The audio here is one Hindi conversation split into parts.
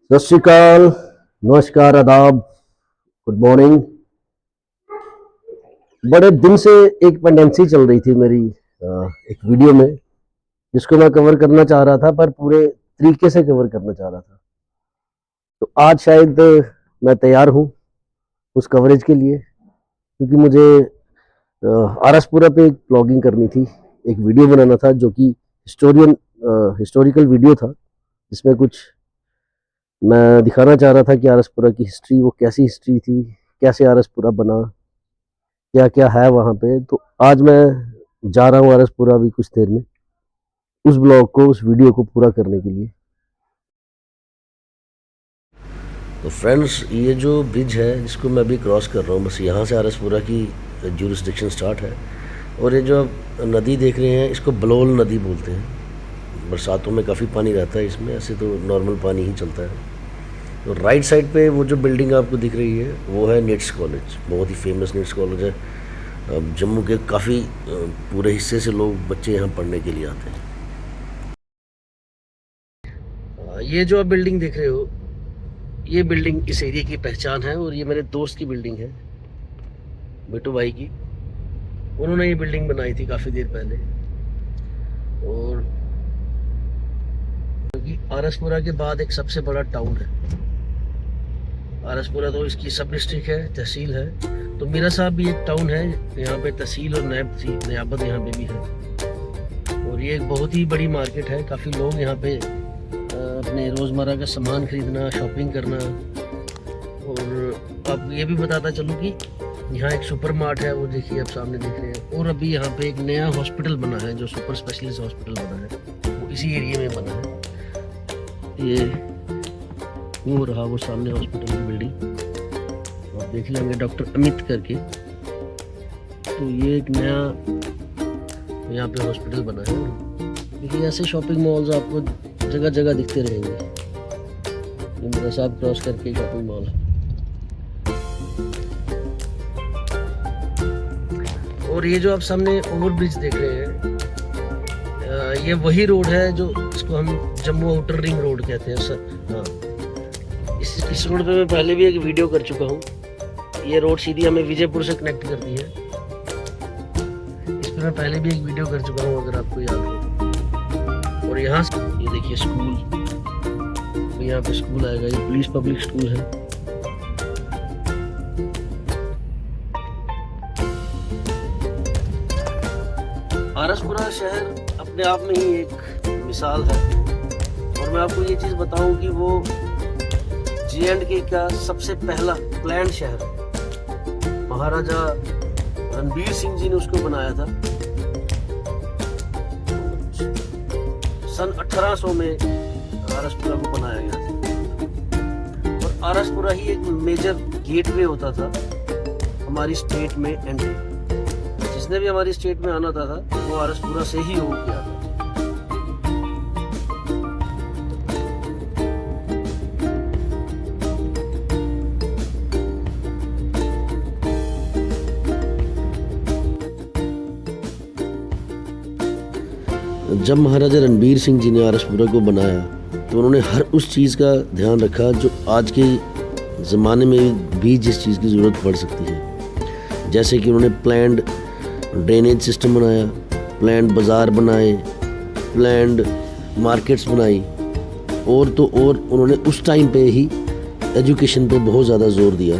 सत श्री अकाल, नमस्कार, आदाब, गुड मॉर्निंग। बड़े दिन से एक पेंडेंसी चल रही थी मेरी एक वीडियो में, जिसको मैं कवर करना चाह रहा था पर पूरे तरीके से कवर करना चाह रहा था। तो आज शायद मैं तैयार हूँ उस कवरेज के लिए, क्योंकि मुझे आरसपुरा पे एक ब्लॉगिंग करनी थी, एक वीडियो बनाना था जो कि हिस्टोरिकल वीडियो था, जिसमें कुछ मैं दिखाना चाह रहा था कि आरसपुरा की हिस्ट्री वो कैसी हिस्ट्री थी, कैसे आरसपुरा बना, क्या क्या है वहाँ पे। तो आज मैं जा रहा हूँ आरसपुरा अभी कुछ देर में, उस ब्लॉग को, उस वीडियो को पूरा करने के लिए। तो फ्रेंड्स, ये जो ब्रिज है जिसको मैं अभी क्रॉस कर रहा हूँ, बस यहाँ से आरसपुरा की ज्यूरिसडिक्शन स्टार्ट है। और ये जो आप नदी देख रहे हैं, इसको बलोल नदी बोलते हैं। बरसातों में काफ़ी पानी रहता है इसमें, ऐसे तो नॉर्मल पानी ही चलता है। तो राइट साइड पे वो जो बिल्डिंग आपको दिख रही है वो है निट्स कॉलेज, बहुत ही फेमस निट्स कॉलेज है। जम्मू के काफ़ी पूरे हिस्से से लोग, बच्चे यहाँ पढ़ने के लिए आते हैं। ये जो आप बिल्डिंग देख रहे हो, ये बिल्डिंग इस एरिया की पहचान है, और ये मेरे दोस्त की बिल्डिंग है, बिट्टू भाई की। उन्होंने ये बिल्डिंग बनाई थी काफ़ी देर पहले। और क्योंकि आरसपुरा के बाद एक सबसे बड़ा टाउन है आरसपुरा, तो इसकी सब डिस्ट्रिक्ट है, तहसील है। तो मीरा साहब भी एक टाउन है, यहाँ पे तहसील और नयाबत यहाँ पे भी है। और ये एक बहुत ही बड़ी मार्केट है, काफ़ी लोग यहाँ पे अपने रोज़मर्रा का सामान खरीदना, शॉपिंग करना। और अब ये भी बताता चलूँ कि यहाँ एक सुपर मार्ट है, वो देखिए आप सामने देख रहे हैं। और अभी यहाँ पे एक नया हॉस्पिटल बना है, जो सुपर स्पेशलिस्ट हॉस्पिटल बना है, वो इसी एरिया में बना है। ये वो रहा वो सामने हॉस्पिटल की बिल्डिंग, आप देख लेंगे, डॉक्टर अमित करके। तो ये एक नया यहाँ पे हॉस्पिटल बना है। देखिए ऐसे शॉपिंग मॉल्स आपको जगह जगह दिखते रहेंगे। ये मेरा साहब क्रॉस करके शॉपिंग मॉल है। और ये जो आप सामने ओवरब्रिज देख रहे हैं, ये वही रोड है जो इसको हम जम्मू आउटर रिंग रोड कहते हैं सर। हाँ, इस रोड पे मैं पहले भी एक वीडियो कर चुका हूँ। ये रोड सीधी हमें विजयपुर से कनेक्ट करती है। इस पे मैं पहले भी एक वीडियो कर चुका हूँ, अगर आपको याद हो। और यहाँ से ये देखिए स्कूल, तो यहाँ पे स्कूल आएगा, ये पुलिस पब्लिक स्कूल है। आरसपुरा शहर अपने आप में ही एक मिसाल है। और मैं आपको ये चीज़ बताऊं कि वो J&K का सबसे पहला प्लान्ड शहर है। महाराजा रणबीर सिंह जी ने उसको बनाया था सन 1800 में। आरसपुरा को बनाया गया था, और आरसपुरा ही एक मेजर गेटवे होता था हमारी स्टेट में एंट्री। जिसने भी हमारी स्टेट में आना था वो आरसपुरा से ही होके आता था। जब महाराजा रणबीर सिंह जी ने आरसपुरा को बनाया, तो उन्होंने हर उस चीज़ का ध्यान रखा जो आज के ज़माने में भी जिस चीज़ की ज़रूरत पड़ सकती है। जैसे कि उन्होंने प्लान्ड ड्रेनेज सिस्टम बनाया, प्लान्ड बाज़ार बनाए, प्लान्ड मार्केट्स बनाई। और तो और उन्होंने उस टाइम पे ही एजुकेशन पे बहुत ज़्यादा जोर दिया।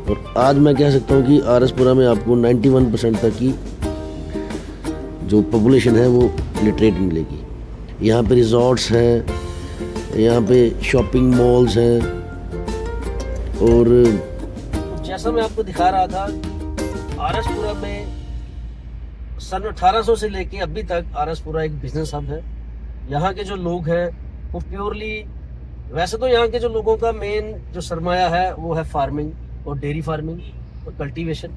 और आज मैं कह सकता हूँ कि आरसपुरा में आपको 91% तक की जो पॉपुलेशन है वो लिटरेट मिलेगी। यहाँ पे रिजॉर्ट्स हैं, यहाँ पे शॉपिंग मॉल्स हैं। और जैसा मैं आपको दिखा रहा था, आरसपुरा में सन 1800 से लेके अभी तक आरसपुरा एक बिजनेस हब है। यहाँ के जो लोग हैं वो प्योरली, वैसे तो यहाँ के जो लोगों का मेन जो सरमाया है वो है फार्मिंग और डेयरी फार्मिंग और कल्टीवेशन।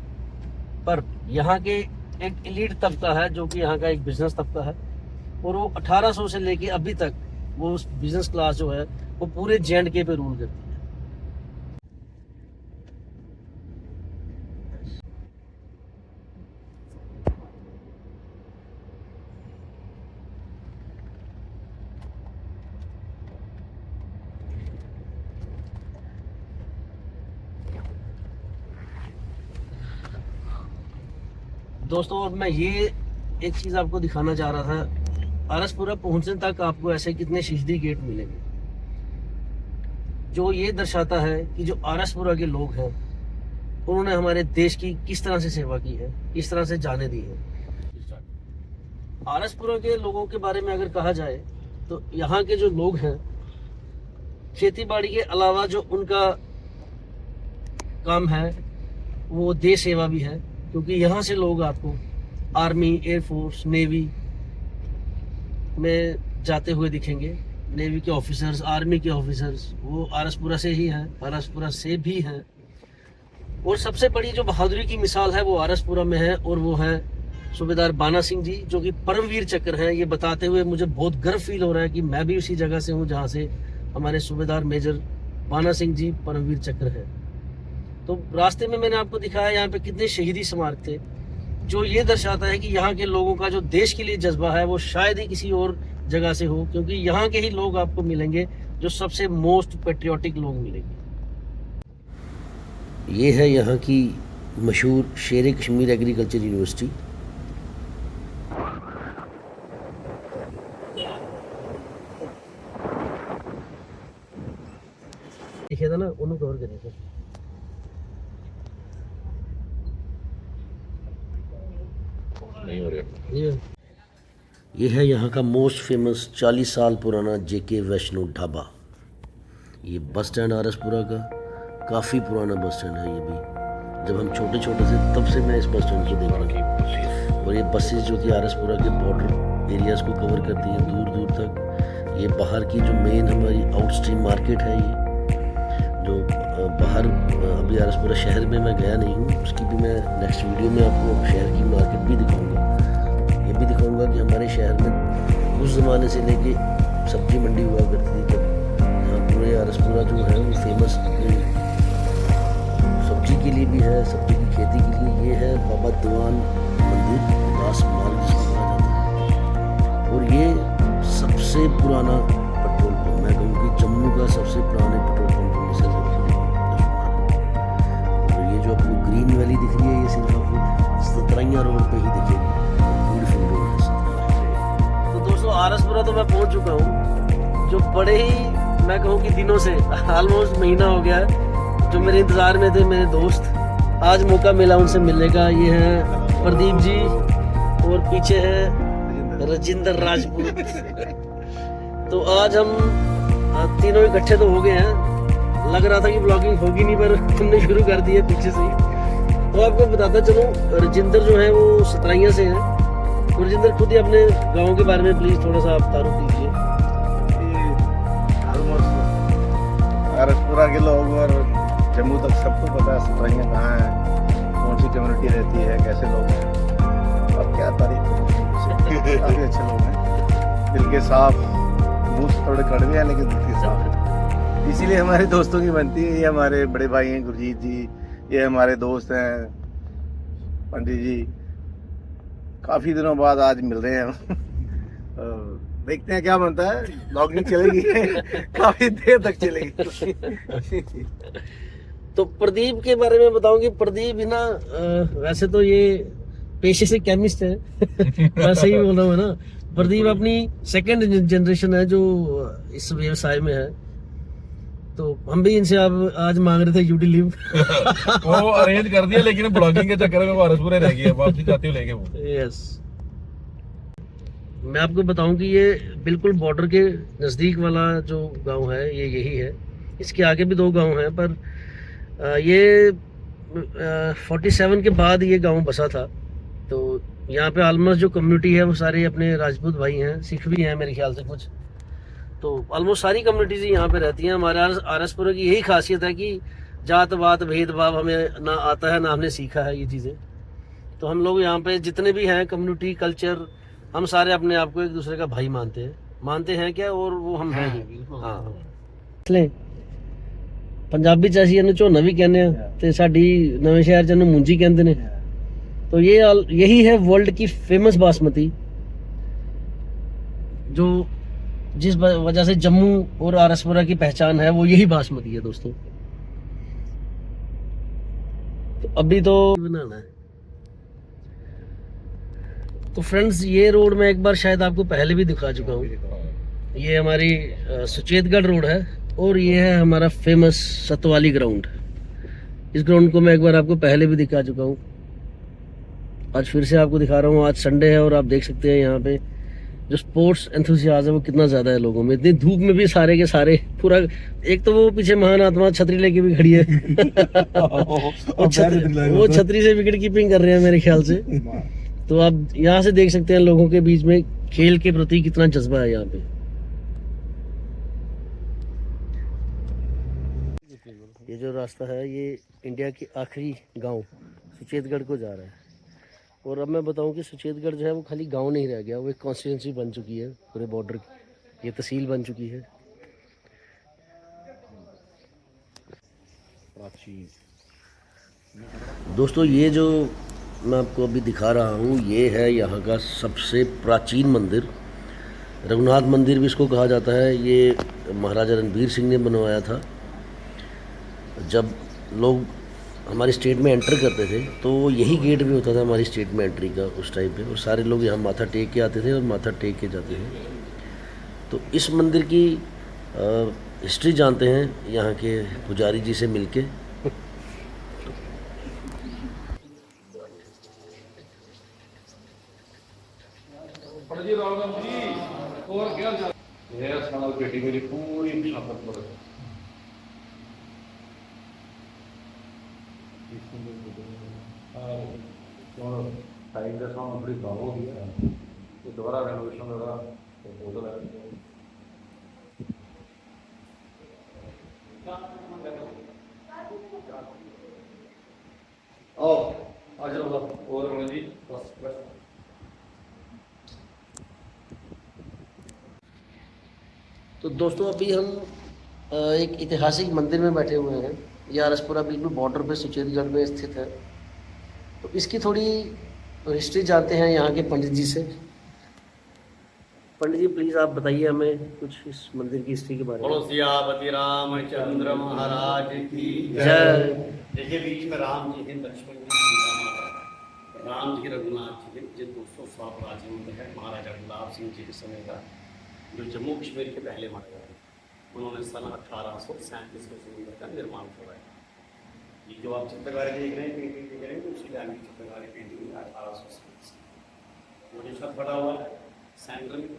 पर यहाँ के एक एलीट तबका है जो कि यहाँ का एक बिजनेस तबका है, और वो 1800 से लेके अभी तक वो बिजनेस क्लास जो है वो पूरे J&K पे रूल करती है। दोस्तों और मैं ये एक चीज़ आपको दिखाना चाह रहा था, आरसपुरा पहुंचने तक आपको ऐसे कितने शहीदी गेट मिलेंगे, जो ये दर्शाता है कि जो आरसपुरा के लोग हैं उन्होंने हमारे देश की किस तरह से सेवा की है, किस तरह से जाने दी है। आरसपुरा के लोगों के बारे में अगर कहा जाए तो यहाँ के जो लोग हैं, खेती बाड़ी के अलावा जो उनका काम है वो देश सेवा भी है, क्योंकि यहाँ से लोग आपको आर्मी, एयरफोर्स, नेवी में जाते हुए दिखेंगे। नेवी के ऑफिसर्स, आर्मी के ऑफिसर्स वो आरसपुरा से ही हैं, आरसपुरा से भी हैं। और सबसे बड़ी जो बहादुरी की मिसाल है वो आरसपुरा में है, और वो है सूबेदार बाना सिंह जी, जो कि परमवीर चक्र हैं। ये बताते हुए मुझे बहुत गर्व फील हो रहा है कि मैं भी उसी जगह से हूँ जहाँ से हमारे सूबेदार मेजर बाना सिंह जी परमवीर चक्र है। तो रास्ते में मैंने आपको दिखाया यहाँ पे कितने शहीदी स्मारक थे, जो ये दर्शाता है कि यहाँ के लोगों का जो देश के लिए जज्बा है वो शायद ही किसी और जगह से हो, क्योंकि यहाँ के ही लोग आपको मिलेंगे जो सबसे मोस्ट पेट्रियाटिक लोग मिलेंगे। ये है यहाँ की मशहूर शेर कश्मीर एग्रीकल्चर यूनिवर्सिटी। देखिए था ना, उन्होंने कवर करें नहीं हो रहा। ये है यहाँ का मोस्ट फेमस 40 साल पुराना जेके वैष्णो ढाबा। ये बस स्टैंड आरसपुरा का काफ़ी पुराना बस स्टैंड है। ये भी जब हम छोटे छोटे थे तब से मैं इस बस स्टैंड को देख रहा हूँ। और ये बसेस जो कि आरसपुरा के बॉर्डर एरियाज़ को कवर करती हैं दूर दूर तक। ये बाहर की जो मेन हमारी आउटस्ट्रीम मार्केट है, ये जो बाहर अभी आरसपुरा शहर में मैं गया नहीं हूँ, उसकी भी मैं नेक्स्ट वीडियो में आपको शहर की मार्केट भी दिखाऊंगा। ये भी दिखाऊंगा कि हमारे शहर में उस ज़माने से लेके सब्जी मंडी हुआ करती थी, जब यहाँ पूरे आरसपुरा जो है वो फेमस अपनी सब्जी के लिए भी है, सब्जी की खेती के लिए। ये है बाबा दीवान मंदिर, दास मार्ग जिसको कहा जाता है। और ये सबसे पुराना पेट्रोल पंप, मैं कहूँ कि जम्मू का सबसे पुराने पेट्रोल पंप में से जो आपको ग्रीन वैली दिख रही है, ये सिर्फ आपको सतरैया रोड पे ही दिखेगी। ब्यूटीफुल रोड है सतरैया। तो दोस्तों आरसपुरा तो मैं पहुंच चुका हूँ, जो बड़े ही मैं कहूँ कि दिनों से ऑलमोस्ट महीना हो गया है जो मेरे इंतज़ार में थे मेरे दोस्त। आज मौका मिला उनसे मिलने का। ये हैं प्रदीप जी और पीछे है राजिंदर राजपूत। तो आज हम तीनों इकट्ठे तो हो गए हैं। लग रहा था कि ब्लॉगिंग होगी नहीं, पर हमने शुरू कर दी है पीछे से ही। तो आपको बताता चलो, राजिंदर जो है वो सतरैया से है। तो राजिंदर खुद ही अपने गांव के बारे में प्लीज थोड़ा सा आप तारुफ दीजिए। आरसपुरा के लोग और जम्मू तक सबको पता है सतरैया कहाँ है, कौन सी कम्युनिटी रहती है, कैसे लोग हैं। अब क्या तारीफ करें, काफ़ी अच्छे लोग हैं, दिल के साफ, मुँह थोड़े कड़वे हैं लेकिन दिल के साफ। इसीलिए हमारे दोस्तों की बनती है। ये हमारे बड़े भाई हैं गुरजीत जी, ये हमारे दोस्त हैं पंडित जी। काफ़ी दिनों बाद आज मिल रहे हैं हम। देखते हैं क्या बनता है। ब्लॉगिंग चलेगी काफ़ी देर तक चलेगी। तो प्रदीप के बारे में बताऊं कि प्रदीप ही ना, वैसे तो ये पेशे से केमिस्ट है मैं सही बोल रहा हूँ ना। प्रदीप अपनी सेकंड जनरेशन है जो इस व्यवसाय में है। तो हम भी इनसे आज मांग रहे थे यूटी लीव वो अरेंज कर दिया, लेकिन ब्लॉगिंग के चक्कर में वो आरसपुरा रह गई है, वापसी जाते हुए लेके वो। यस, मैं आपको बताऊं कि ये बिल्कुल बॉर्डर के नज़दीक वाला जो गांव है ये यही है। इसके आगे भी 2 गांव हैं, पर ये 47 के बाद ये गांव बसा था। तो यहाँ पे ऑलमोस्ट जो कम्युनिटी है वो सारे अपने राजपूत भाई हैं, सिख भी हैं मेरे ख्याल से कुछ। तो ऑलमोस्ट सारी कम्युनिटीज़ यहाँ पे रहती हैं। हमारे आरसपुरा की यही खासियत है कि जात पात भेदभाव हमें ना आता है, ना हमने सीखा है ये चीज़ें। तो हम लोग यहाँ पे जितने भी हैं कम्युनिटी, कल्चर, हम सारे अपने आप को एक दूसरे का भाई मानते हैं क्या, और वो हम हैं ही। हाँ, इसलिए पंजाबी च ਅਸੀਂ ਇਹਨੂੰ ਝੋਨਾ भी कहने ਤੇ ਸਾਡੀ नवे शहर च ਇਹਨੂੰ मुंजी कहते हैं। तो ये यही है वर्ल्ड की फेमस बासमती, जो जिस वजह से जम्मू और आरसपुरा की पहचान है वो यही बासमती है दोस्तों। तो अभी तो बनाना है तो फ्रेंड्स ये रोड मैं एक बार शायद आपको पहले भी दिखा चुका हूँ। ये हमारी सुचेतगढ़ रोड है और ये है हमारा फेमस सतवाली ग्राउंड। इस ग्राउंड को मैं एक बार आपको पहले भी दिखा चुका हूँ, आज फिर से आपको दिखा रहा हूँ। आज संडे है और आप देख सकते हैं यहाँ पे जो स्पोर्ट्स एंथुसियाज्म है वो कितना ज़्यादा है लोगों में। इतनी धूप में भी सारे के सारे पूरा, एक तो वो पीछे महान आत्मा छतरी लेके भी खड़ी है वो छतरी से विकेट कीपिंग कर रहे हैं मेरे ख्याल से। तो आप यहाँ से देख सकते हैं लोगों के बीच में खेल के प्रति कितना जज्बा है यहाँ पे। ये जो रास्ता है ये इंडिया के आखिरी गांव सुचेतगढ़ को जा रहा है। और अब मैं बताऊं कि सुचेतगढ़ जो है वो खाली गांव नहीं रह गया, वो एक कॉन्स्टिट्यूंसी बन चुकी है पूरे बॉर्डर की। ये तहसील बन चुकी है। दोस्तों ये जो मैं आपको अभी दिखा रहा हूँ ये है यहाँ का सबसे प्राचीन मंदिर, रघुनाथ मंदिर भी इसको कहा जाता है। ये महाराजा रणबीर सिंह ने बनवाया था। जब लोग हमारी स्टेट में एंटर करते थे तो यही गेट भी होता था हमारी स्टेट में एंट्री का उस टाइम पे, और सारे लोग यहाँ माथा टेक के आते थे और माथा टेक के जाते थे। तो इस मंदिर की हिस्ट्री जानते हैं यहाँ के पुजारी जी से मिलके। और क्या ये साल बेटी मेरी पूरी शाफत पर और टाइम का सामान बड़ी गाँव हो गया, ये दोबारा रेनोवेशन होगा प्रपोजल है। आओ आ जाओ और रमन जी बस बस। तो दोस्तों अभी हम एक ऐतिहासिक मंदिर में बैठे हुए हैं। ये आरसपुरा बिल्कुल बॉर्डर पे सुचेतगढ़ में स्थित है। तो इसकी थोड़ी हिस्ट्री जानते हैं यहाँ के पंडित जी से। पंडित जी प्लीज़ आप बताइए हमें कुछ इस मंदिर की हिस्ट्री के बारे में। बोलो सियापति रामचंद्र महाराज की जय। देखिए बीच में राम जी हैं, लक्ष्मण जी, सीता माता, राम जी रघुनाथ जी हैं। ये 200 साल प्राचीन मंदिर है। महाराजा गुलाब सिंह जी के समय का, जो जम्मू कश्मीर के पहले महाराजा थे, उन्होंने सन 1837 में मंदिर का निर्माण करवाया। ये जो आप चित्रकारी देख रहे हैं, पेंटिंग देख रहे हैं, उसी टाइम की चित्रकारी पेंटिंग 1837 वो जो छत बड़ा हुआ है सेंटर में,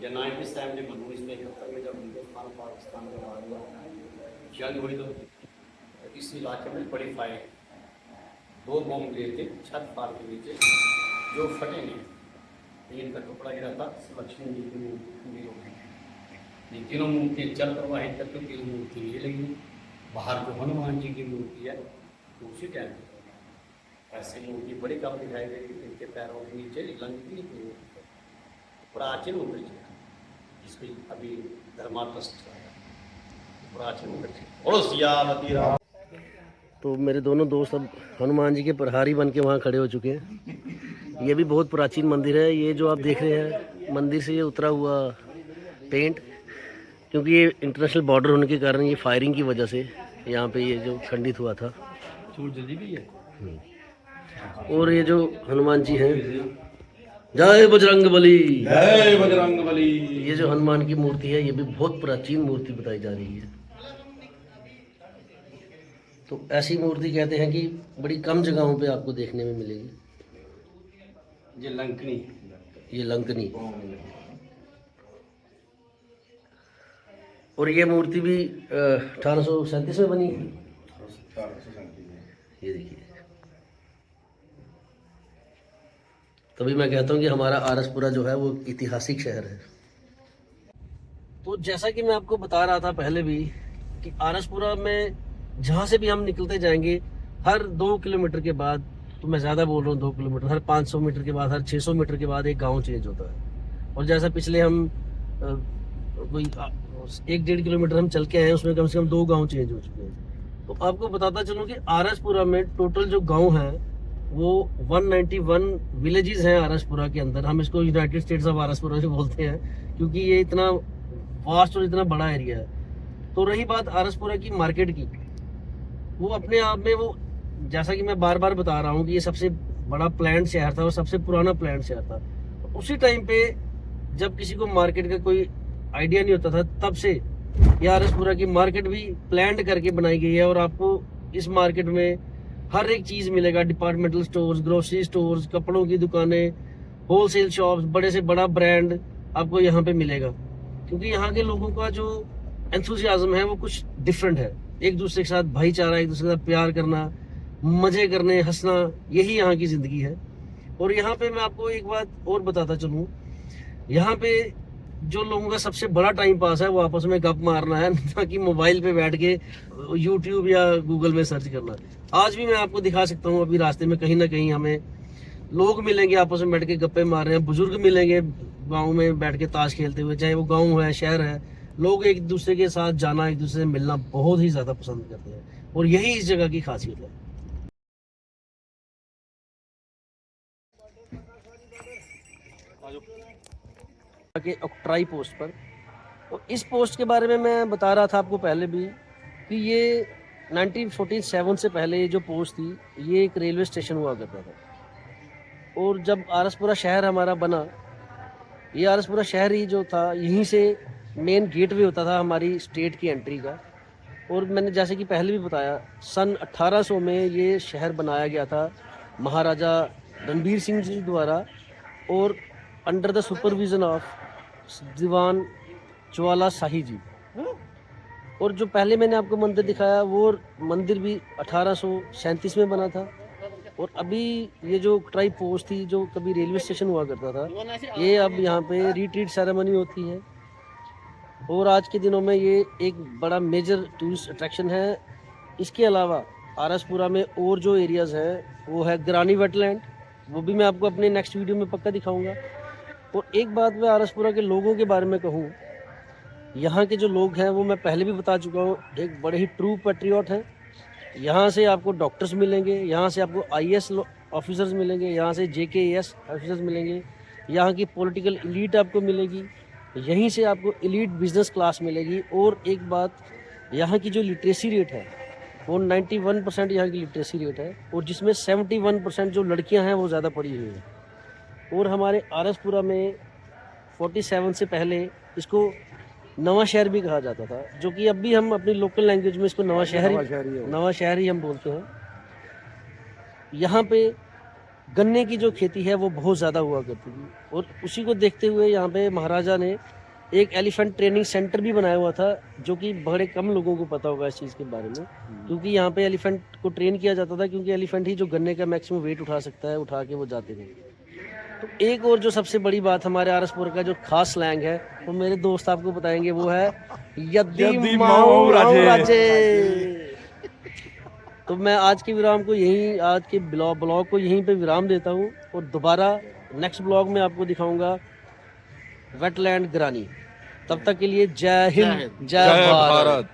या 97 में 1971 में जब हिंदुस्तान पाकिस्तान का वार हुआ, जंग हुई, तो इस इलाके में बड़ी फायर, 2 बम गिरे थे छत पार के नीचे जो फटे नहीं। इनका टुकड़ा गिरा था, लक्ष्मण जी की मूर्ति होगी। ये तीनों मूर्तियाँ जल प्रवाहित करके तीनों मूर्ति ये लगी। बाहर जो हनुमान जी की मूर्ति है तो उसी टाइम ऐसी मूर्ति बड़ी कम दिखाई देगी। इनके पैरों के नीचे लंकी प्राचीन मूर्ति है जिसकी अभी धर्मातस्थ प्राचीन मूर्ति। और सियापति राम। तो मेरे दोनों दोस्त अब हनुमान जी के प्रहारी बन के वहाँ खड़े हो चुके हैं। ये भी बहुत प्राचीन मंदिर है। ये जो आप देख रहे हैं मंदिर से ये उतरा हुआ पेंट, क्योंकि ये इंटरनेशनल बॉर्डर होने के कारण ये फायरिंग की वजह से यहाँ पे ये जो खंडित हुआ था। चोट जल्दी भी है। और ये जो हनुमान जी हैं, जय बजरंगबली, जय बजरंगबली। ये जो हनुमान की मूर्ति है ये भी बहुत प्राचीन मूर्ति बताई जा रही है। तो ऐसी मूर्ति कहते हैं कि बड़ी कम जगहों पे आपको देखने में मिलेगी। ये लंकनी, ये लंकनी। और ये मूर्ति भी 1837 में बनी। ये देखिए, तभी मैं कहता हूँ कि हमारा आरसपुरा जो है वो ऐतिहासिक शहर है। तो जैसा कि मैं आपको बता रहा था पहले भी कि आरसपुरा में जहाँ से भी हम निकलते जाएंगे, हर 2 किलोमीटर के बाद, तो मैं ज़्यादा बोल रहा हूँ 2 किलोमीटर, हर 500 मीटर के बाद, हर 600 मीटर के बाद एक गांव चेंज होता है। और जैसा पिछले हम कोई 1-1.5 किलोमीटर हम चल के आए, उसमें कम से कम 2 गांव चेंज हो चुके हैं। तो आपको बताता चलूँ कि आरसपुरा में टोटल जो गांव हैं वो 191 विलेजेस हैं आरसपुरा के अंदर। हम इसको यूनाइटेड स्टेट्स ऑफ आरसपुरा भी बोलते हैं क्योंकि ये इतना वास्ट और इतना बड़ा एरिया है। तो रही बात आरसपुरा की मार्केट की, वो अपने आप में वो, जैसा कि मैं बार बार बता रहा हूँ कि ये सबसे बड़ा प्लान्ड शहर था और सबसे पुराना प्लान्ड शहर था। तो उसी टाइम पे जब किसी को मार्केट का कोई आइडिया नहीं होता था, तब से ये आरएसपुरा की मार्केट भी प्लान्ड करके बनाई गई है। और आपको इस मार्केट में हर एक चीज़ मिलेगा, डिपार्टमेंटल स्टोर्स, ग्रोसरी स्टोर्स, कपड़ों की दुकानें, होलसेल शॉप्स, बड़े से बड़ा ब्रांड आपको यहाँ पे मिलेगा। क्योंकि यहाँ के लोगों का जो एंथुसियाज्म है वो कुछ डिफरेंट है। एक दूसरे के साथ भाईचारा, एक दूसरे के साथ प्यार करना, मजे करने, हंसना, यही यहाँ की जिंदगी है। और यहाँ पे मैं आपको एक बात और बताता चलूँ, यहाँ पे जो लोगों का सबसे बड़ा टाइम पास है वो आपस में गप मारना है, ना कि मोबाइल पे बैठ के यूट्यूब या गूगल में सर्च करना। आज भी मैं आपको दिखा सकता हूँ, अभी रास्ते में कहीं ना कहीं हमें लोग मिलेंगे आपस में बैठ के गप्पे मार रहे हैं, बुजुर्ग मिलेंगे गाँव में बैठ के ताश खेलते हुए, चाहे वो गाँव है शहर है। लोग एक दूसरे के साथ जाना, एक दूसरे से मिलना बहुत ही ज़्यादा पसंद करते हैं और यही इस जगह की खासियत है। के ऑक्ट्राई पोस्ट पर, तो इस पोस्ट के बारे में मैं बता रहा था आपको पहले भी कि ये 1947 से पहले ये जो पोस्ट थी ये एक रेलवे स्टेशन हुआ करता था। और जब आरएसपुरा शहर हमारा बना, ये आरएसपुरा शहर ही जो था यहीं से मेन गेटवे होता था हमारी स्टेट की एंट्री का। और मैंने जैसे कि पहले भी बताया, सन 1800 में ये शहर बनाया गया था महाराजा रणबीर सिंह जी द्वारा और अंडर द सुपरविज़न ऑफ दीवान ज्वाला शाही जी। और जो पहले मैंने आपको मंदिर दिखाया वो मंदिर भी 1837 में बना था। और अभी ये जो ट्राई पोस्ट थी जो कभी रेलवे स्टेशन हुआ करता था, ये अब यहाँ पे रिट्रीट सेरेमनी होती है। और आज के दिनों में ये एक बड़ा मेजर टूरिस्ट अट्रैक्शन है। इसके अलावा आरएसपुरा में और जो एरियाज़ हैं वो है ग्रानी वेटलैंड, वो भी मैं आपको अपने नेक्स्ट वीडियो में पक्का दिखाऊंगा। और एक बात मैं आरएसपुरा के लोगों के बारे में कहूँ, यहाँ के जो लोग हैं वो मैं पहले भी बता चुका हूँ, एक बड़े ही ट्रू पैट्रियट हैं। यहाँ से आपको डॉक्टर्स मिलेंगे, यहाँ से आपको आईएएस ऑफिसर्स मिलेंगे, यहाँ से जेकेएएस ऑफिसर्स मिलेंगे, यहाँ की पॉलिटिकल एलीट आपको मिलेगी, यहीं से आपको एलीट बिजनेस क्लास मिलेगी। और एक बात, यहाँ की जो लिटरेसी रेट है वो 91% यहाँ की लिटरेसी रेट है, और जिसमें 71% जो लड़कियाँ हैं वो ज़्यादा पढ़ी हुई हैं। और हमारे आरएसपुरा में 47 से पहले इसको नवा शहर भी कहा जाता था, जो कि अब भी हम अपनी लोकल लैंग्वेज में इसको नवा शहर ही हम बोलते हैं। यहाँ पे गन्ने की जो खेती है वो बहुत ज़्यादा हुआ करती थी, और उसी को देखते हुए यहाँ पे महाराजा ने एक एलिफेंट ट्रेनिंग सेंटर भी बनाया हुआ था, जो कि बड़े कम लोगों को पता होगा इस चीज़ के बारे में। क्योंकि यहाँ पे एलिफेंट को ट्रेन किया जाता था, क्योंकि एलिफेंट ही जो गन्ने का मैक्सिमम वेट उठा सकता है, उठा के वो जाते थे। तो एक और जो सबसे बड़ी बात हमारे आरएसपुर का जो खास स्लैंग है वो मेरे दोस्त आपको बताएंगे, वो है यदि माऊ राजे। तो मैं आज के विराम को यहीं, आज के ब्लॉग को यहीं पे विराम देता हूँ, और दोबारा नेक्स्ट ब्लॉग में आपको दिखाऊंगा वेटलैंड ग्रानी। तब तक के लिए जय हिंद, जय भारत।